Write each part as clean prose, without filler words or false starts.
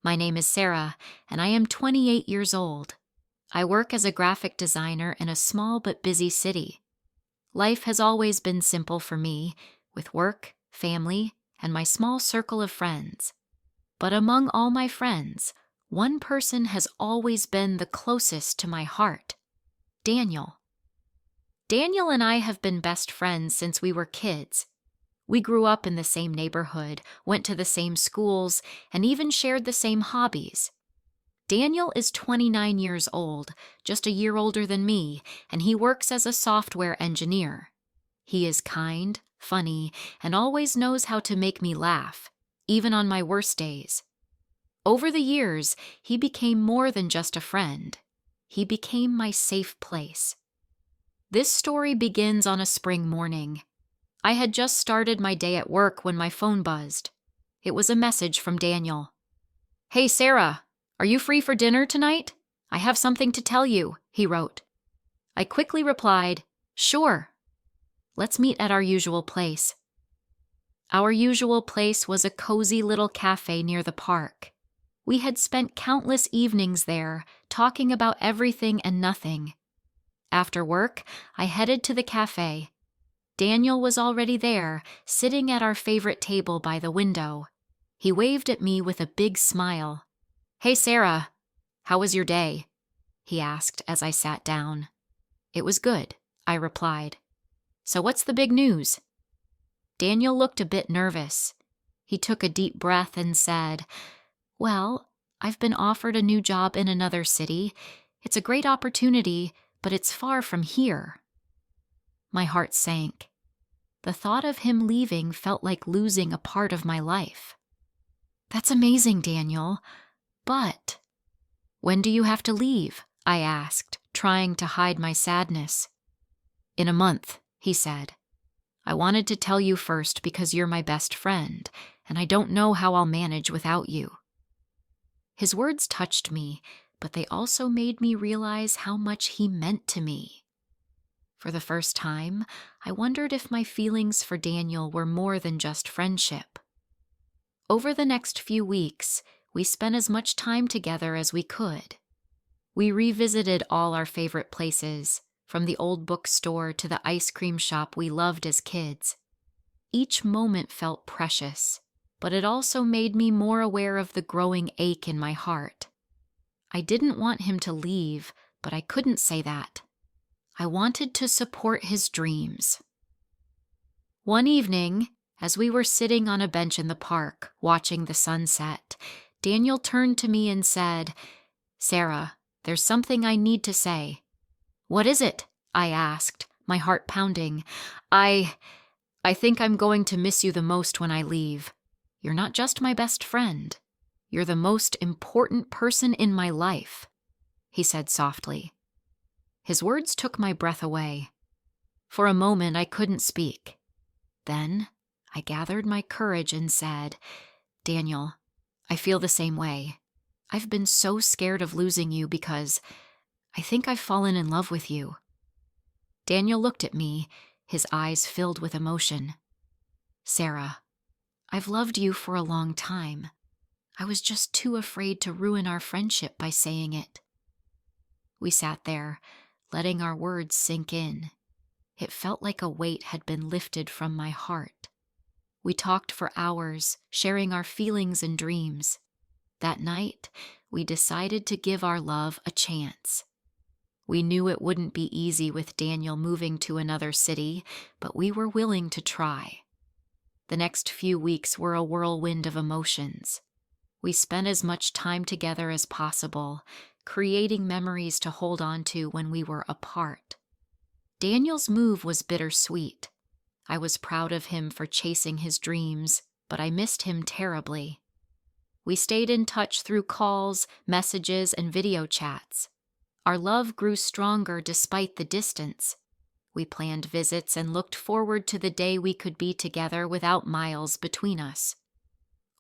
My name is Sarah, and I am 28 years old. I work as a graphic designer in a small but busy city. Life has always been simple for me, with work, family, and my small circle of friends. But among all my friends, one person has always been the closest to my heart: Daniel. Daniel and I have been best friends since we were kids. We grew up in the same neighborhood, went to the same schools, and even shared the same hobbies. Daniel is 29 years old, just a year older than me, and he works as a software engineer. He is kind, funny, and always knows how to make me laugh, even on my worst days. Over the years, he became more than just a friend. He became my safe place. This story begins on a spring morning. I had just started my day at work when my phone buzzed. It was a message from Daniel. "Hey, Sarah, are you free for dinner tonight? I have something to tell you," he wrote. I quickly replied, "Sure. Let's meet at our usual place." Our usual place was a cozy little cafe near the park. We had spent countless evenings there, talking about everything and nothing. After work, I headed to the cafe. Daniel was already there, sitting at our favorite table by the window. He waved at me with a big smile. "Hey, Sarah, how was your day?" he asked as I sat down. "It was good," I replied. "So what's the big news?" Daniel looked a bit nervous. He took a deep breath and said, "Well, I've been offered a new job in another city. It's a great opportunity, but it's far from here." My heart sank. The thought of him leaving felt like losing a part of my life. "That's amazing, Daniel. But when do you have to leave?" I asked, trying to hide my sadness. "In a month," he said. "I wanted to tell you first because you're my best friend, and I don't know how I'll manage without you." His words touched me, but they also made me realize how much he meant to me. For the first time, I wondered if my feelings for Daniel were more than just friendship. Over the next few weeks, we spent as much time together as we could. We revisited all our favorite places, from the old bookstore to the ice cream shop we loved as kids. Each moment felt precious, but it also made me more aware of the growing ache in my heart. I didn't want him to leave, but I couldn't say that. I wanted to support his dreams. One evening, as we were sitting on a bench in the park, watching the sunset, Daniel turned to me and said, "Sarah, there's something I need to say." "What is it?" I asked, my heart pounding. I think I'm going to miss you the most when I leave. You're not just my best friend. You're the most important person in my life," he said softly. His words took my breath away. For a moment, I couldn't speak. Then I gathered my courage and said, "Daniel, I feel the same way. I've been so scared of losing you because I think I've fallen in love with you." Daniel looked at me, his eyes filled with emotion. "Sarah, I've loved you for a long time. I was just too afraid to ruin our friendship by saying it." We sat there, letting our words sink in. It felt like a weight had been lifted from my heart. We talked for hours, sharing our feelings and dreams. That night, we decided to give our love a chance. We knew it wouldn't be easy with Daniel moving to another city, but we were willing to try. The next few weeks were a whirlwind of emotions. We spent as much time together as possible, creating memories to hold on to when we were apart. Daniel's move was bittersweet. I was proud of him for chasing his dreams, but I missed him terribly. We stayed in touch through calls, messages, and video chats. Our love grew stronger despite the distance. We planned visits and looked forward to the day we could be together without miles between us.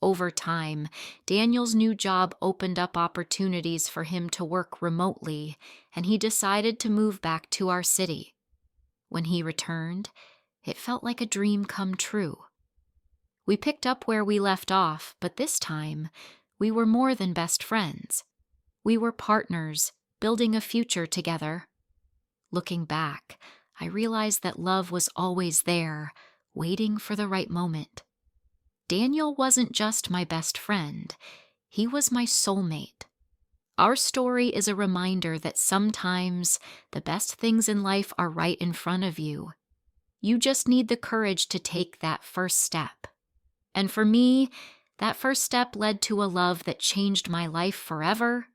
Over time, Daniel's new job opened up opportunities for him to work remotely, and he decided to move back to our city. When he returned, it felt like a dream come true. We picked up where we left off, but this time, We were more than best friends. We were partners, building a future together. Looking back, I realized that love was always there, waiting for the right moment. Daniel wasn't just my best friend, he was my soulmate. Our story is a reminder that sometimes the best things in life are right in front of you. You just need the courage to take that first step. And for me, that first step led to a love that changed my life forever